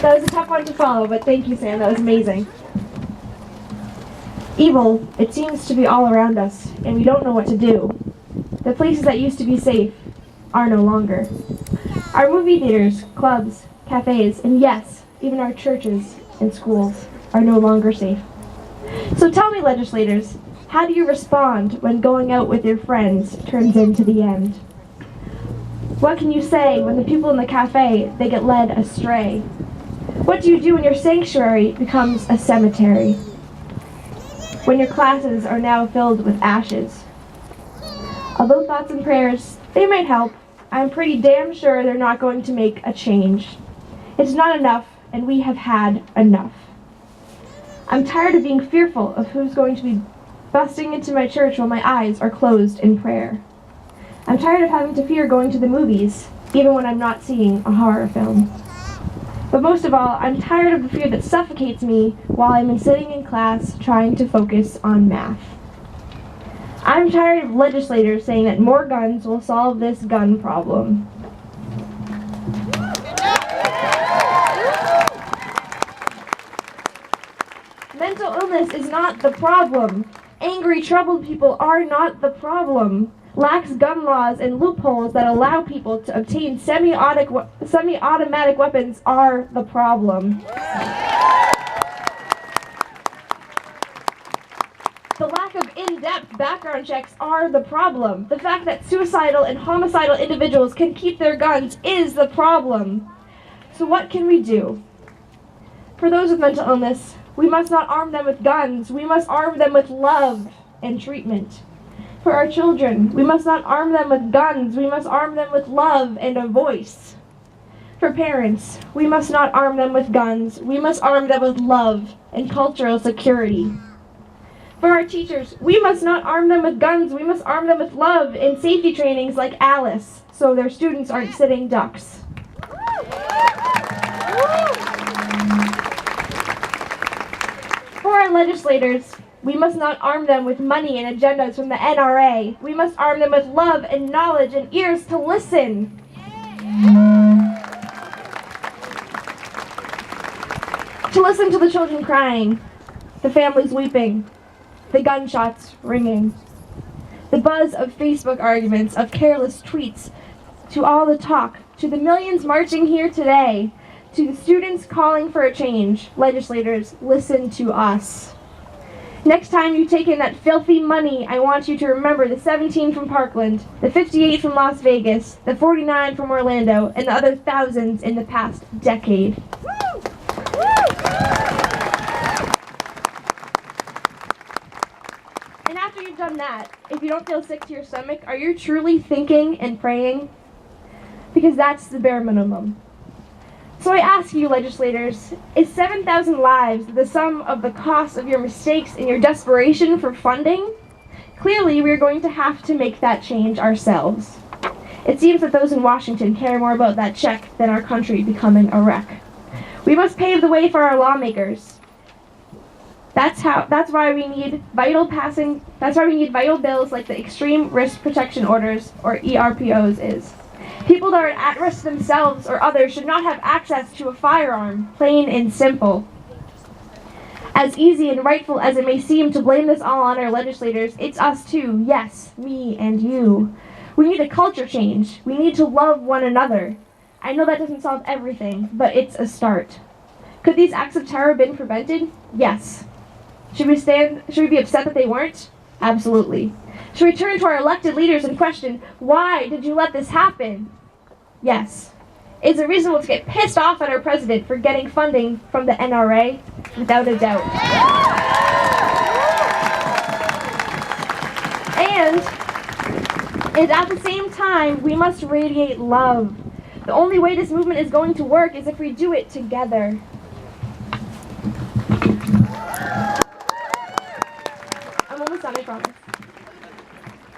That was a tough one to follow, but thank you, Sam. That was amazing. Evil, it seems to be all around us, and we don't know what to do. The places that used to be safe are no longer. Our movie theaters, clubs, cafes, and yes, even our churches and schools are no longer safe. So tell me, legislators, how do you respond when going out with your friends turns into the end? What can you say when the people in the cafe, they get led astray? What do you do when your sanctuary becomes a cemetery? When your classes are now filled with ashes? Although thoughts and prayers, they might help, I'm pretty damn sure they're not going to make a change. It's not enough, and we have had enough. I'm tired of being fearful of who's going to be busting into my church while my eyes are closed in prayer. I'm tired of having to fear going to the movies, even when I'm not seeing a horror film. But most of all, I'm tired of the fear that suffocates me while I'm sitting in class trying to focus on math. I'm tired of legislators saying that more guns will solve this gun problem. Mental illness is not the problem. Angry, troubled people are not the problem. Lax gun laws and loopholes that allow people to obtain semi-automatic weapons are the problem. The lack of in-depth background checks are the problem. The fact that suicidal and homicidal individuals can keep their guns is the problem. So what can we do? For those with mental illness, we must not arm them with guns. We must arm them with love and treatment. For our children, we must not arm them with guns. We must arm them with love and a voice. For parents, we must not arm them with guns. We must arm them with love and cultural security. For our teachers, we must not arm them with guns. We must arm them with love and safety trainings like Alice, so their students aren't sitting ducks. For our legislators, we must not arm them with money and agendas from the NRA. We must arm them with love and knowledge and ears to listen. To listen to the children crying, the families weeping, the gunshots ringing, the buzz of Facebook arguments, of careless tweets, to all the talk, to the millions marching here today, to the students calling for a change. Legislators, listen to us. Next time you take in that filthy money, I want you to remember the 17 from Parkland, the 58 from Las Vegas, the 49 from Orlando, and the other thousands in the past decade. And after you've done that, if you don't feel sick to your stomach, are you truly thinking and praying? Because that's the bare minimum. So I ask you, legislators, is 7,000 lives the sum of the cost of your mistakes and your desperation for funding? Clearly, we are going to have to make that change ourselves. It seems that those in Washington care more about that check than our country becoming a wreck. We must pave the way for our lawmakers. That's why we need vital bills like the Extreme Risk Protection Orders, or ERPOs, is. People that are at risk themselves or others should not have access to a firearm, plain and simple. As easy and rightful as it may seem to blame this all on our legislators, it's us too, yes, me and you. We need a culture change. We need to love one another. I know that doesn't solve everything, but it's a start. Could these acts of terror have been prevented? Yes. Should we be upset that they weren't? Absolutely. Should we turn to our elected leaders and question, why did you let this happen? Yes. Is it reasonable to get pissed off at our president for getting funding from the NRA? Without a doubt. And at the same time, we must radiate love. The only way this movement is going to work is if we do it together. I'm almost done, I promise.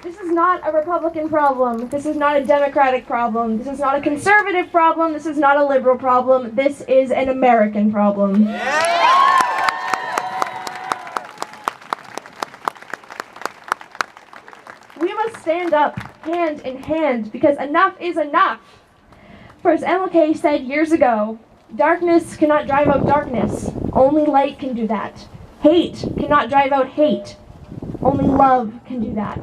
This is not a Republican problem. This is not a Democratic problem. This is not a conservative problem. This is not a liberal problem. This is an American problem. Yeah! We must stand up hand in hand because enough is enough. For as MLK said years ago, Darkness cannot drive out darkness. Only light can do that. Hate cannot drive out hate. Only love can do that.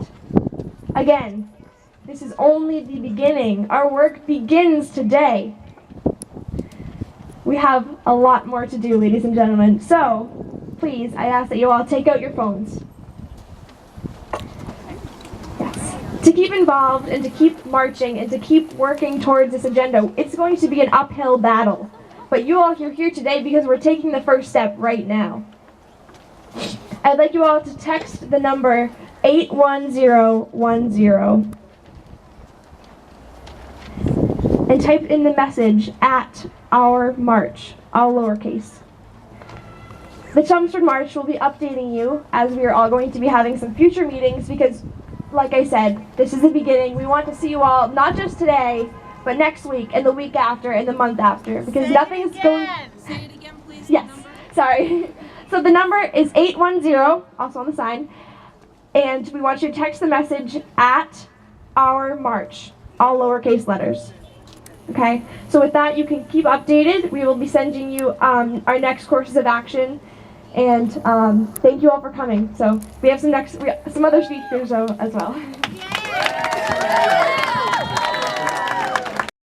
Again, this is only the beginning. Our work begins today. We have a lot more to do, ladies and gentlemen. So, please, I ask that you all take out your phones. Yes. To keep involved and to keep marching and to keep working towards this agenda, it's going to be an uphill battle. But you all are here today because we're taking the first step right now. I'd like you all to text the number 81010 and type in the message at our march, all lowercase. The Chelmsford March will be updating you as we are all going to be having some future meetings because, like I said, this is the beginning. We want to see you all, not just today, but next week and the week after and the month after because nothing's going... Say it again, please. Yes, sorry. So the number is 810, also on the sign, and we want you to text the message at our march, all lowercase letters. Okay, so with that, you can keep updated. We will be sending you our next courses of action, and thank you all for coming. So we have some other speakers as well.